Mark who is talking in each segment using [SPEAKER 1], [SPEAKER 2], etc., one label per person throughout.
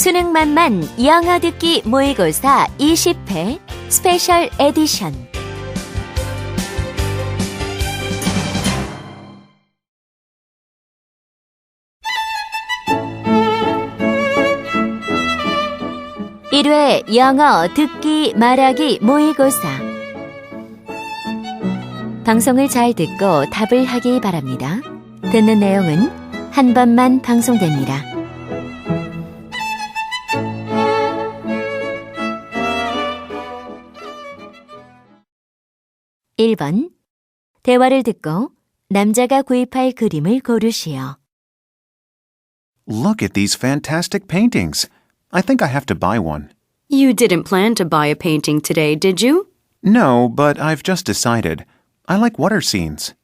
[SPEAKER 1] 수능만만 영어듣기 모의고사 20회 스페셜 에디션. (1회) 영어 듣기 말하기 모의고사. 방송을 잘 듣고 답을 하기 바랍니다. 듣는 내용은 한 번만 방송됩니다. 1번. 대화를 듣고 남자가 구입할 그림을 고르시오.
[SPEAKER 2] Look at these fantastic paintings. I think I have to buy one.
[SPEAKER 3] You didn't plan to buy a painting today, did you?
[SPEAKER 2] No, but I've just decided. I like water scenes.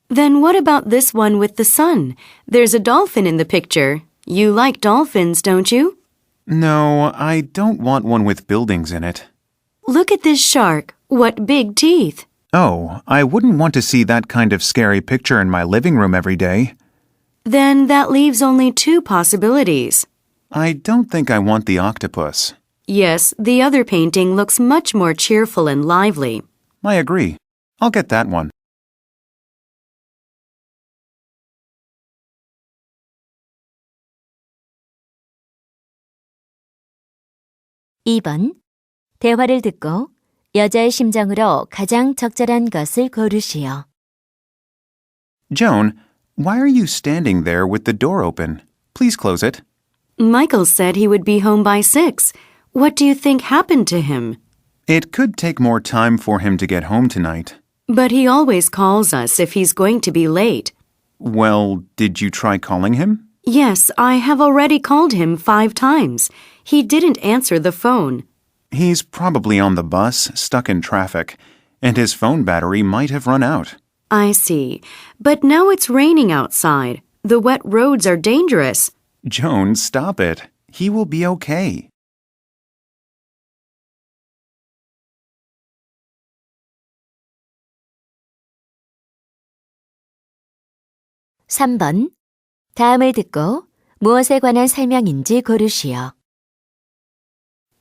[SPEAKER 3] Then what about this one with the sun? There's a dolphin in the picture. You like dolphins, don't you?
[SPEAKER 2] No, I don't want one with buildings in it.
[SPEAKER 3] Look at this shark. What big teeth.
[SPEAKER 2] Oh, I wouldn't want to see that kind of scary picture in my living room every day.
[SPEAKER 3] Then that leaves only two possibilities.
[SPEAKER 2] I don't think I want the octopus.
[SPEAKER 3] Yes, the other painting looks much more cheerful and lively.
[SPEAKER 2] I agree. I'll get that one.
[SPEAKER 1] (2번) 대화를 듣고 여자의 심정으로 가장 적절한 것을 고르시오.
[SPEAKER 2] Joan, why are you standing there with the door open? Please close it.
[SPEAKER 3] Michael said he would be home by 6. What do you think happened to him?
[SPEAKER 2] It could take more time for him to get home tonight.
[SPEAKER 3] But he always calls us if he's going to be late.
[SPEAKER 2] Well, did you try calling him?
[SPEAKER 3] Yes, I have already called him 5 times. He didn't answer the phone.
[SPEAKER 2] He's probably on the bus, stuck in traffic, and his phone battery might have run out.
[SPEAKER 3] I see. But now it's raining outside. The wet roads are dangerous.
[SPEAKER 2] Joan, stop it. He will be okay.
[SPEAKER 1] (3번) 다음을 듣고 무엇에 관한 설명인지 고르시오.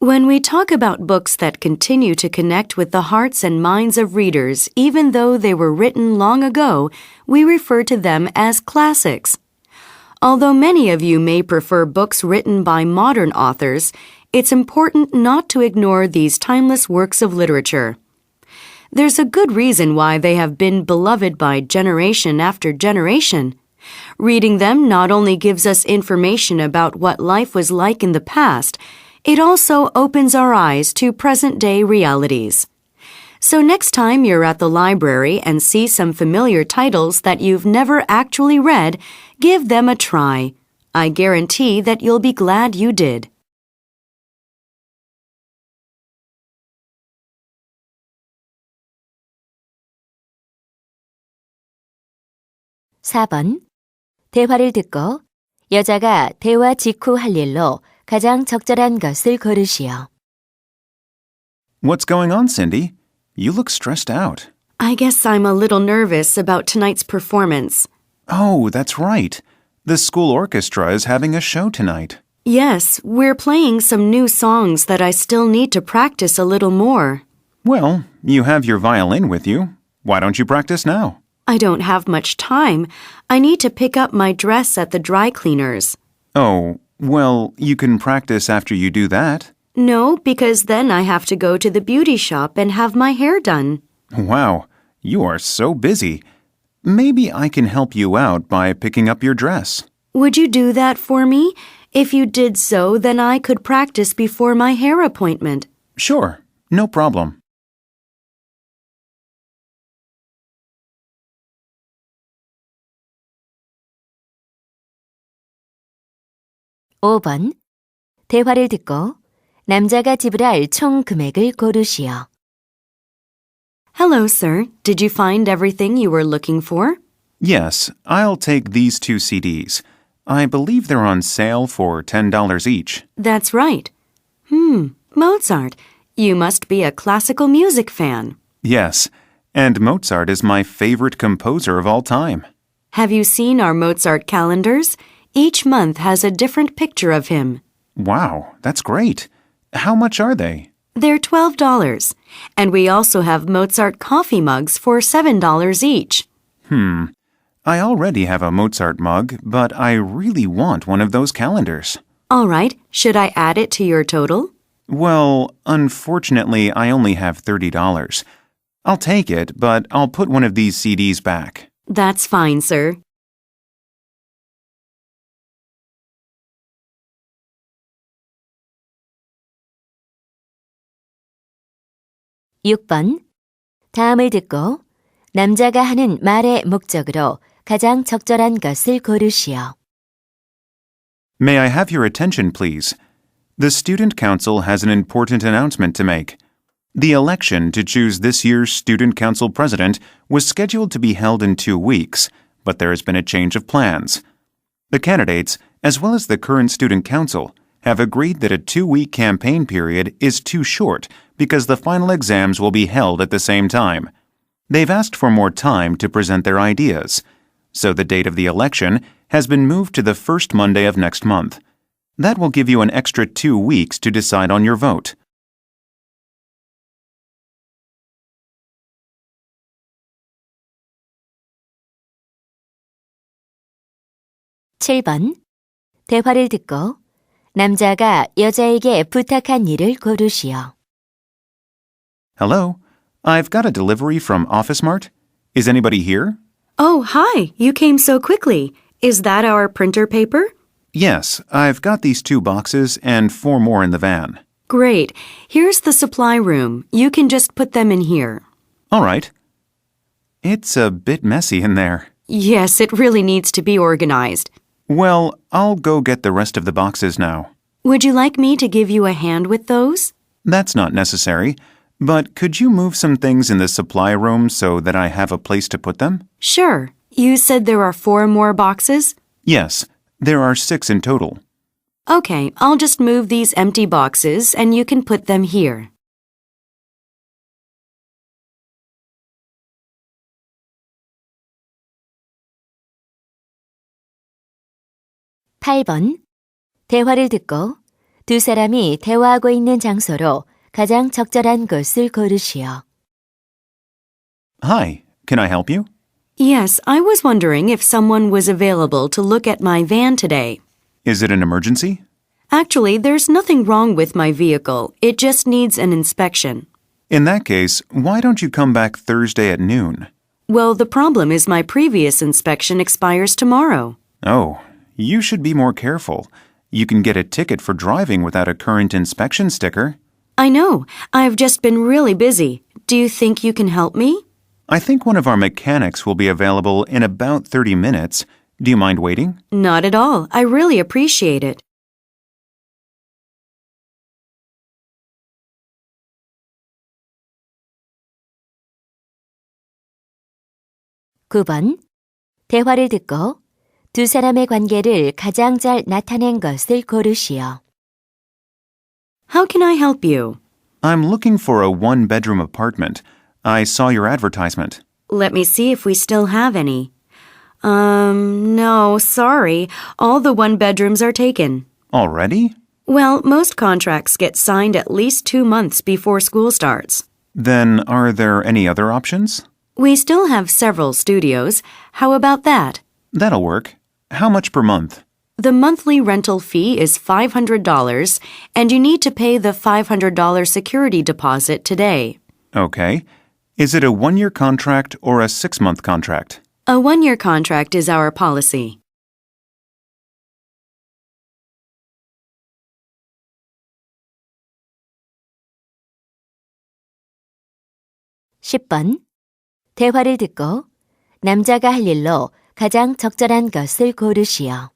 [SPEAKER 3] When we talk about books that continue to connect with the hearts and minds of readers, even though they were written long ago, we refer to them as classics. Although many of you may prefer books written by modern authors, it's important not to ignore these timeless works of literature. There's a good reason why they have been beloved by generation after generation. Reading them not only gives us information about what life was like in the past, it also opens our eyes to present-day realities. So next time you're at the library and see some familiar titles that you've never actually read, give them a try. I guarantee that you'll be glad you did.
[SPEAKER 1] (4번) 대화를 듣고 여자가 대화 직후 할 일로 가장 적절한 것을 고르시오.
[SPEAKER 2] What's going on, Cindy? You look stressed out.
[SPEAKER 3] I guess I'm a little nervous about tonight's performance.
[SPEAKER 2] Oh, that's right. The school orchestra is having a show tonight.
[SPEAKER 3] Yes, we're playing some new songs that I still need to practice a little more.
[SPEAKER 2] Well, you have your violin with you. Why don't you practice now?
[SPEAKER 3] I don't have much time. I need to pick up my dress at the dry cleaners.
[SPEAKER 2] Oh, well, you can practice after you do that.
[SPEAKER 3] No, because then I have to go to the beauty shop and have my hair done.
[SPEAKER 2] Wow, you are so busy. Maybe I can help you out by picking up your dress.
[SPEAKER 3] Would you do that for me? If you did so, then I could practice before my hair appointment.
[SPEAKER 2] Sure, no problem.
[SPEAKER 1] (5번) 대화를 듣고 남자가 지불할 총 금액을 고르시오.
[SPEAKER 3] Hello, sir. Did you find everything you were looking for?
[SPEAKER 2] Yes, I'll take these 2 CDs. I believe they're on sale for $10 each.
[SPEAKER 3] That's right. Mozart. You must be a classical music fan.
[SPEAKER 2] Yes, and Mozart is my favorite composer of all time.
[SPEAKER 3] Have you seen our Mozart calendars? Each month has a different picture of him.
[SPEAKER 2] Wow, that's great. How much are they?
[SPEAKER 3] They're $12. And we also have Mozart coffee mugs for $7 each.
[SPEAKER 2] I already have a Mozart mug, but I really want one of those calendars.
[SPEAKER 3] All right, should I add it to your total?
[SPEAKER 2] Well, unfortunately, I only have $30. I'll take it, but I'll put one of these CDs back.
[SPEAKER 3] That's fine, sir.
[SPEAKER 1] (6번) 다음을 듣고 남자가 하는 말의 목적으로 가장 적절한 것을 고르시오.
[SPEAKER 2] May I have your attention, please? The Student Council has an important announcement to make. The election to choose this year's Student Council president was scheduled to be held in 2 weeks, but there has been a change of plans. The candidates, as well as the current Student Council, have agreed that a 2-week campaign period is too short because the final exams will be held at the same time. They've asked for more time to present their ideas, so the date of the election has been moved to the first Monday of next month. That will give you an extra 2 weeks to decide on your vote.
[SPEAKER 1] (7번) 대화를 듣고 남자가 여자에게 부탁한 일을 고르시오.
[SPEAKER 2] Hello, I've got a delivery from OfficeMart. Is anybody here?
[SPEAKER 3] Oh, hi. You came so quickly. Is that our printer paper?
[SPEAKER 2] Yes, I've got these 2 boxes and 4 more in the van.
[SPEAKER 3] Great. Here's the supply room. You can just put them in here.
[SPEAKER 2] All right. It's a bit messy in there.
[SPEAKER 3] Yes, it really needs to be organized.
[SPEAKER 2] Well, I'll go get the rest of the boxes now.
[SPEAKER 3] Would you like me to give you a hand with those?
[SPEAKER 2] That's not necessary, but could you move some things in the supply room so that I have a place to put them?
[SPEAKER 3] Sure. You said there are 4 more boxes?
[SPEAKER 2] Yes, there are 6 in total.
[SPEAKER 3] Okay, I'll just move these empty boxes and you can put them here.
[SPEAKER 1] (8번) 대화를 듣고 두 사람이 대화하고 있는 장소로 가장 적절한 곳을 고르시오.
[SPEAKER 2] Hi, can I help you?
[SPEAKER 3] Yes, I was wondering if someone was available to look at my van today.
[SPEAKER 2] Is it an emergency?
[SPEAKER 3] Actually, there's nothing wrong with my vehicle. It just needs an inspection.
[SPEAKER 2] In that case, why don't you come back Thursday at noon?
[SPEAKER 3] Well, the problem is my previous inspection expires tomorrow.
[SPEAKER 2] Oh, you should be more careful. You can get a ticket for driving without a current inspection sticker.
[SPEAKER 3] I know. I've just been really busy. Do you think you can help me?
[SPEAKER 2] I think one of our mechanics will be available in about 30 minutes. Do you mind waiting?
[SPEAKER 3] Not at all. I really appreciate it.
[SPEAKER 1] (9번) 대화를 듣고 두 사람의 관계를 가장 잘 나타낸 것을 고르시오.
[SPEAKER 3] How can I help you?
[SPEAKER 2] I'm looking for a 1-bedroom apartment. I saw your advertisement.
[SPEAKER 3] Let me see if we still have any. No, sorry. All the 1-bedrooms are taken.
[SPEAKER 2] Already?
[SPEAKER 3] Well, most contracts get signed at least 2 months before school starts.
[SPEAKER 2] Then are there any other options?
[SPEAKER 3] We still have several studios. How about that?
[SPEAKER 2] That'll work. How much per month?
[SPEAKER 3] The monthly rental fee is $500, and you need to pay the $500 security deposit today.
[SPEAKER 2] Okay. Is it a 1-year contract or a 6-month contract?
[SPEAKER 3] A 1-year contract is our policy.
[SPEAKER 1] (10번) 대화를 듣고 남자가 할 일로 가장 적절한 것을 고르시오.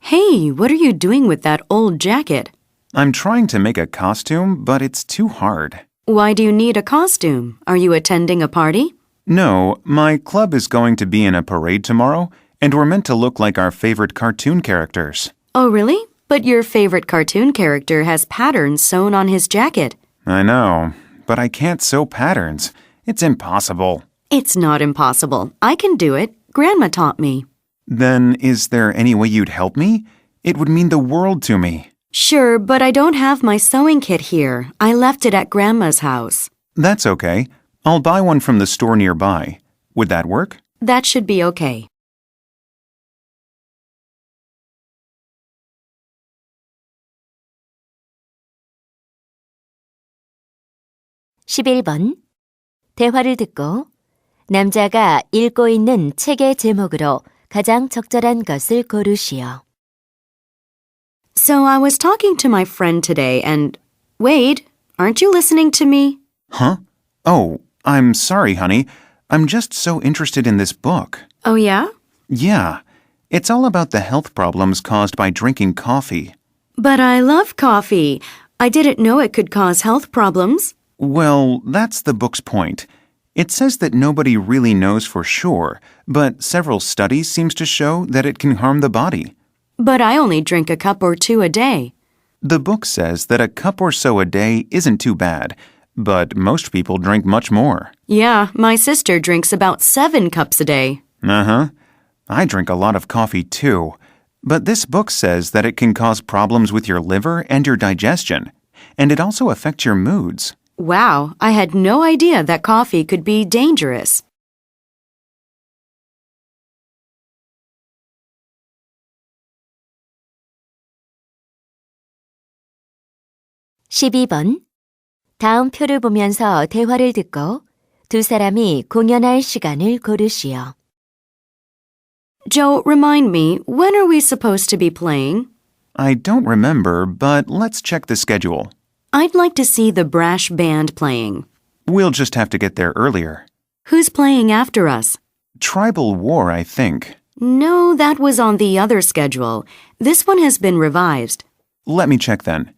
[SPEAKER 3] Hey, what are you doing with that old jacket?
[SPEAKER 2] I'm trying to make a costume, but it's too hard.
[SPEAKER 3] Why do you need a costume? Are you attending a party?
[SPEAKER 2] No, my club is going to be in a parade tomorrow, and we're meant to look like our favorite cartoon characters.
[SPEAKER 3] Oh, really? But your favorite cartoon character has patterns sewn on his jacket.
[SPEAKER 2] I know, but I can't sew patterns. It's impossible.
[SPEAKER 3] It's not impossible. I can do it. Grandma taught me.
[SPEAKER 2] Then is there any way you'd help me? It would mean the world to me.
[SPEAKER 3] Sure, but I don't have my sewing kit here. I left it at Grandma's house.
[SPEAKER 2] That's okay. I'll buy one from the store nearby. Would that work?
[SPEAKER 3] That should be okay.
[SPEAKER 1] (11번) 대화를 듣고 남자가 읽고 있는 책의 제목으로 가장 적절한 것을 고르시오.
[SPEAKER 3] So I was talking to my friend today and... Wade, aren't you listening to me?
[SPEAKER 2] Huh? Oh, I'm sorry, honey. I'm just so interested in this book.
[SPEAKER 3] Oh, yeah?
[SPEAKER 2] Yeah. It's all about the health problems caused by drinking coffee.
[SPEAKER 3] But I love coffee. I didn't know it could cause health problems.
[SPEAKER 2] Well, that's the book's point. It says that nobody really knows for sure, but several studies seems to show that it can harm the body.
[SPEAKER 3] But I only drink a cup or two a day.
[SPEAKER 2] The book says that a cup or so a day isn't too bad, but most people drink much more.
[SPEAKER 3] Yeah, my sister drinks about 7 cups a day.
[SPEAKER 2] Uh-huh. I drink a lot of coffee too. But this book says that it can cause problems with your liver and your digestion, and it also affects your moods.
[SPEAKER 3] Wow, I had no idea that coffee could be dangerous.
[SPEAKER 1] (12번) 다음 표를 보면서 대화를 듣고 두 사람이 공연할 시간을 고르시오.
[SPEAKER 3] Joe, remind me, when are we supposed to be playing?
[SPEAKER 2] I don't remember, but let's check the schedule.
[SPEAKER 3] I'd like to see the brass band playing.
[SPEAKER 2] We'll just have to get there earlier.
[SPEAKER 3] Who's playing after us?
[SPEAKER 2] Tribal War, I think.
[SPEAKER 3] No, that was on the other schedule. This one has been revised.
[SPEAKER 2] Let me check then.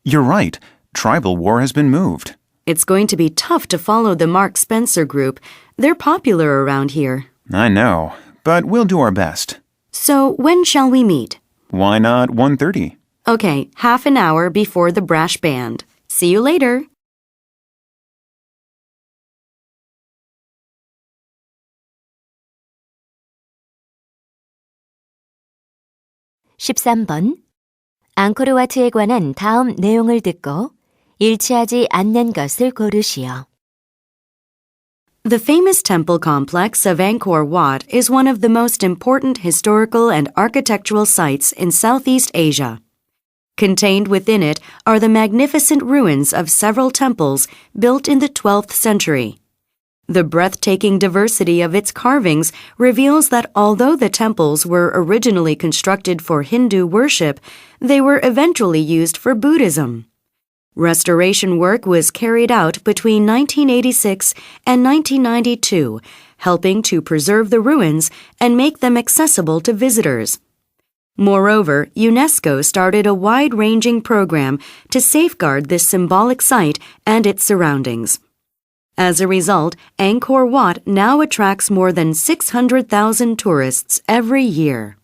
[SPEAKER 2] You're right. Tribal War has been moved.
[SPEAKER 3] It's going to be tough to follow the Mark Spencer group. They're popular around here.
[SPEAKER 2] I know, but we'll do our best.
[SPEAKER 3] So when shall we meet?
[SPEAKER 2] Why not 1:30?
[SPEAKER 3] Okay, half an hour before the brass band. See you later.
[SPEAKER 1] (13번) 앙코르와트에 관한 다음 내용을 듣고 일치하지 않는 것을 고르시오.
[SPEAKER 3] The famous temple complex of Angkor Wat is one of the most important historical and architectural sites in Southeast Asia. Contained within it are the magnificent ruins of several temples built in the 12th century. The breathtaking diversity of its carvings reveals that although the temples were originally constructed for Hindu worship, they were eventually used for Buddhism. Restoration work was carried out between 1986 and 1992, helping to preserve the ruins and make them accessible to visitors. Moreover, UNESCO started a wide-ranging program to safeguard this symbolic site and its surroundings. As a result, Angkor Wat now attracts more than 600,000 tourists every year.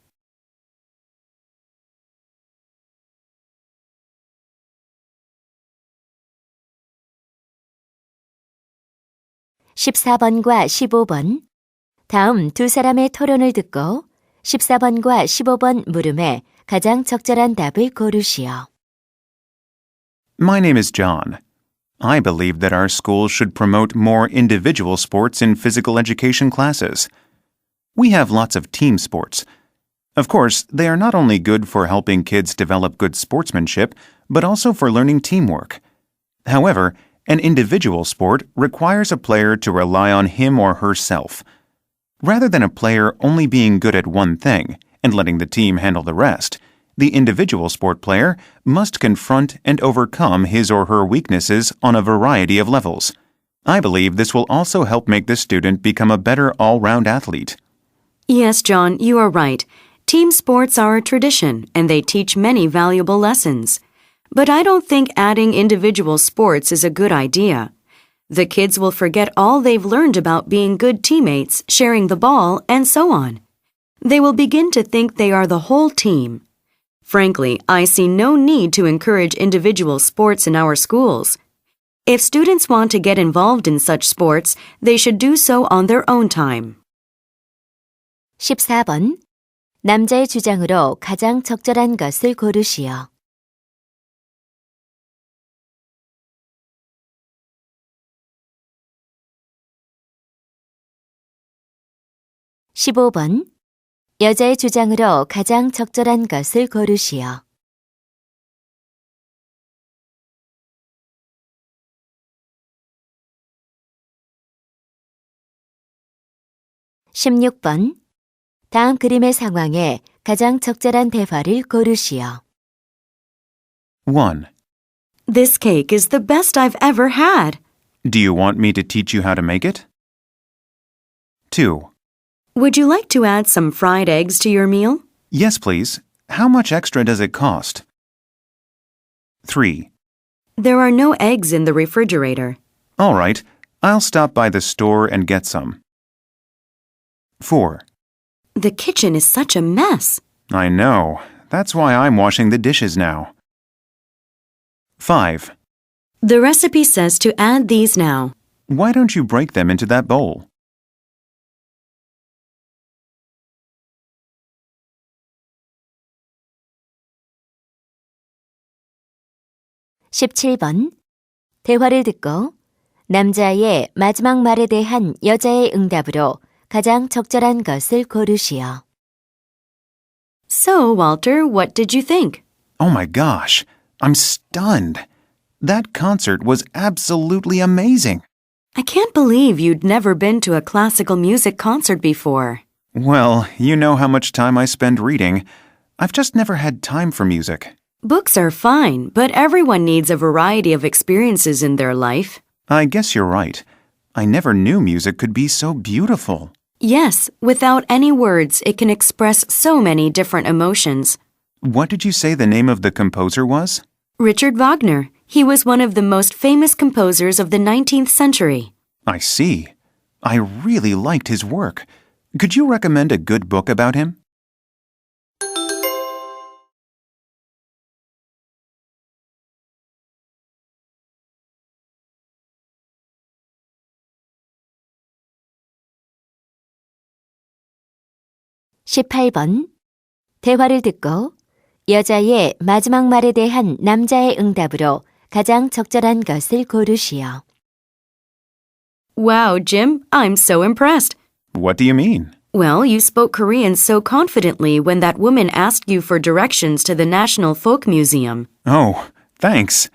[SPEAKER 1] (14번과 15번) 다음 두 사람의 토론을 듣고 14번과 15번 물음에 가장 적절한 답을 고르시오.
[SPEAKER 2] My name is John. I believe that our school should promote more individual sports in physical education classes. We have lots of team sports. Of course, they are not only good for helping kids develop good sportsmanship, but also for learning teamwork. However, an individual sport requires a player to rely on him or herself. Rather than a player only being good at one thing and letting the team handle the rest, the individual sport player must confront and overcome his or her weaknesses on a variety of levels. I believe this will also help make the student become a better all-round athlete.
[SPEAKER 3] Yes, John, you are right. Team sports are a tradition, and they teach many valuable lessons. But I don't think adding individual sports is a good idea. The kids will forget all they've learned about being good teammates, sharing the ball, and so on. They will begin to think they are the whole team. Frankly, I see no need to encourage individual sports in our schools. If students want to get involved in such sports, they should do so on their own time.
[SPEAKER 1] 14번 남자의 주장으로 가장 적절한 것을 고르시오. 15번. 여자의 주장으로 가장 적절한 것을 고르시오. 16번. 다음 그림의 상황에 가장 적절한 대화를 고르시오.
[SPEAKER 2] 1.
[SPEAKER 3] This cake is the best I've ever had.
[SPEAKER 2] Do you want me to teach you how to make it? 2.
[SPEAKER 3] Would you like to add some fried eggs to your meal?
[SPEAKER 2] Yes, please. How much extra does it cost? 3.
[SPEAKER 3] There are no eggs in the refrigerator.
[SPEAKER 2] All right. I'll stop by the store and get some. 4.
[SPEAKER 3] The kitchen is such a mess.
[SPEAKER 2] I know. That's why I'm washing the dishes now. 5.
[SPEAKER 3] The recipe says to add these now.
[SPEAKER 2] Why don't you break them into that bowl?
[SPEAKER 1] 17번. 대화를 듣고 남자의 마지막 말에 대한 여자의 응답으로 가장 적절한 것을 고르시오.
[SPEAKER 3] So, Walter, what did you think?
[SPEAKER 2] Oh my gosh. I'm stunned. That concert was absolutely amazing.
[SPEAKER 3] I can't believe you'd never been to a classical music concert before.
[SPEAKER 2] Well, you know how much time I spend reading. I've just never had time for music.
[SPEAKER 3] Books are fine, but everyone needs a variety of experiences in their life.
[SPEAKER 2] I guess you're right. I never knew music could be so beautiful.
[SPEAKER 3] Yes, without any words, it can express so many different emotions.
[SPEAKER 2] What did you say the name of the composer was?
[SPEAKER 3] Richard Wagner. He was one of the most famous composers of the 19th century.
[SPEAKER 2] I see. I really liked his work. Could you recommend a good book about him?
[SPEAKER 1] (18번) 대화를 듣고 여자의 마지막 말에 대한 남자의 응답으로 가장 적절한 것을 고르시오.
[SPEAKER 3] Wow, Jim, I'm so impressed.
[SPEAKER 2] What do you mean?
[SPEAKER 3] Well, you spoke Korean so confidently when that woman asked you for directions to the National Folk Museum.
[SPEAKER 2] Oh, thanks.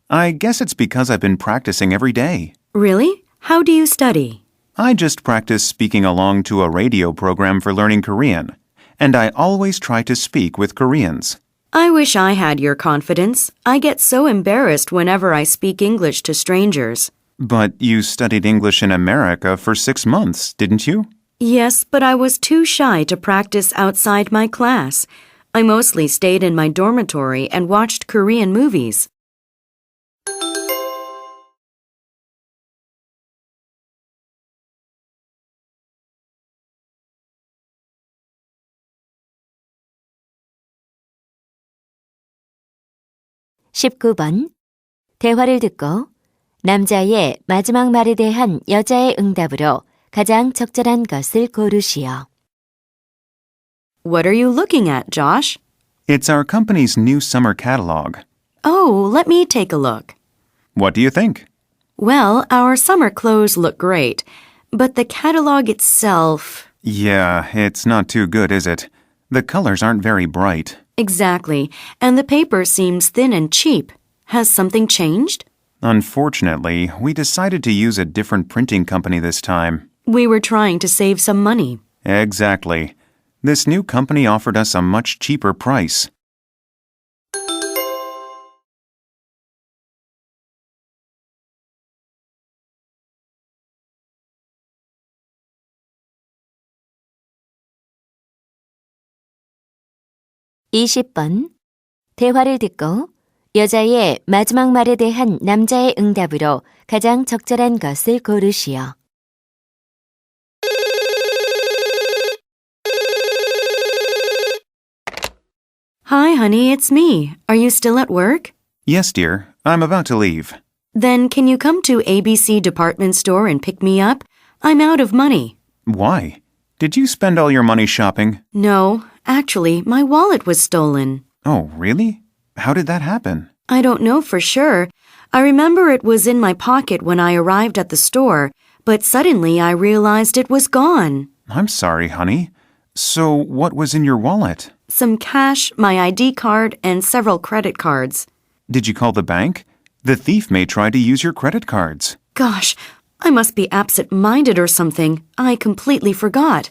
[SPEAKER 2] I guess it's because I've been practicing every day.
[SPEAKER 3] Really? How do you study?
[SPEAKER 2] I just practice speaking along to a radio program for learning Korean, and I always try to speak with Koreans.
[SPEAKER 3] I wish I had your confidence. I get so embarrassed whenever I speak English to strangers.
[SPEAKER 2] But you studied English in America for 6 months, didn't you?
[SPEAKER 3] Yes, but I was too shy to practice outside my class. I mostly stayed in my dormitory and watched Korean movies.
[SPEAKER 1] (19번) 대화를 듣고 남자의 마지막 말에 대한 여자의 응답으로 가장 적절한 것을 고르시오.
[SPEAKER 3] What are you looking at, Josh?
[SPEAKER 2] It's our company's new summer catalog.
[SPEAKER 3] Oh, let me take a look.
[SPEAKER 2] What do you think?
[SPEAKER 3] Well, our summer clothes look great, but the catalog itself...
[SPEAKER 2] Yeah, it's not too good, is it? The colors aren't very bright.
[SPEAKER 3] Exactly, and the paper seems thin and cheap. Has something changed?
[SPEAKER 2] Unfortunately, we decided to use a different printing company this time.
[SPEAKER 3] We were trying to save some money.
[SPEAKER 2] Exactly. This new company offered us a much cheaper price.
[SPEAKER 1] (20번) 대화를 듣고 여자의 마지막 말에 대한 남자의 응답으로 가장 적절한 것을 고르시오.
[SPEAKER 3] Hi, honey, it's me. Are you still at work?
[SPEAKER 2] Yes, dear. I'm about to leave.
[SPEAKER 3] Then can you come to ABC department store and pick me up? I'm out of money.
[SPEAKER 2] Why? Did you spend all your money shopping?
[SPEAKER 3] No, Actually, my wallet was stolen.
[SPEAKER 2] Oh, really? How did that happen?
[SPEAKER 3] I don't know for sure. I remember it was in my pocket when I arrived at the store, but suddenly I realized it was gone.
[SPEAKER 2] I'm sorry, honey. So, what was in your wallet?
[SPEAKER 3] Some cash, my ID card, and several credit cards.
[SPEAKER 2] Did you call the bank? The thief may try to use your credit cards.
[SPEAKER 3] Gosh, I must be absent-minded or something. I completely forgot.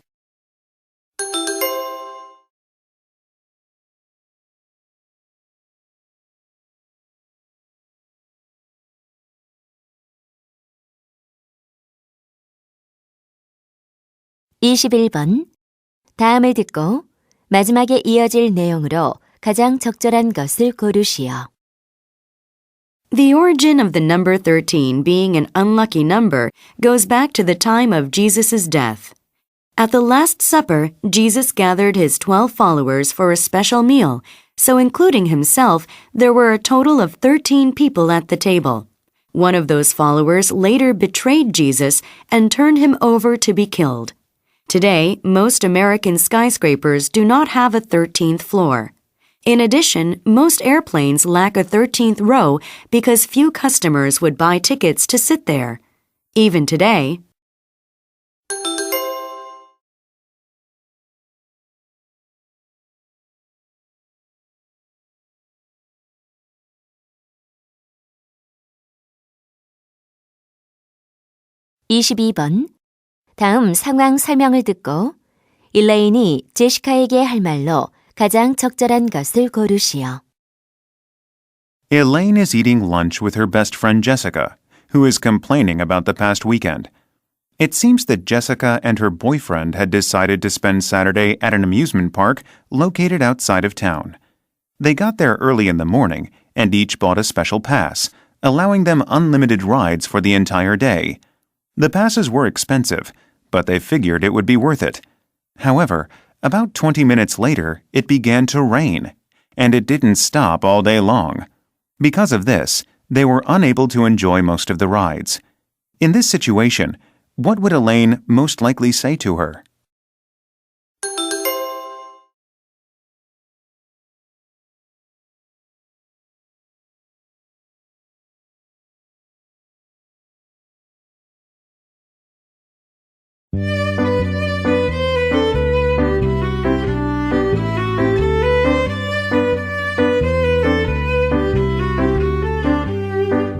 [SPEAKER 1] (21번) 다음을 듣고 마지막에 이어질 내용으로 가장 적절한 것을 고르시오.
[SPEAKER 3] The origin of the number 13 being an unlucky number goes back to the time of Jesus' death. At the Last Supper, Jesus gathered his 12 followers for a special meal, so including himself, there were a total of 13 people at the table. One of those followers later betrayed Jesus and turned him over to be killed. Today, most American skyscrapers do not have a 13th floor. In addition, most airplanes lack a 13th row because few customers would buy tickets to sit there. Even today,
[SPEAKER 1] (22번) 다음 상황 설명을 듣고 일레인이 제시카에게 할 말로 가장 적절한 것을 고르시오.
[SPEAKER 2] Elaine is eating lunch with her best friend Jessica, who is complaining about the past weekend. It seems that Jessica and her boyfriend had decided to spend Saturday at an amusement park located outside of town. They got there early in the morning and each bought a special pass, allowing them unlimited rides for the entire day. The passes were expensive, but they figured it would be worth it. However, about 20 minutes later, it began to rain, and it didn't stop all day long. Because of this, they were unable to enjoy most of the rides. In this situation, what would Elaine most likely say to her?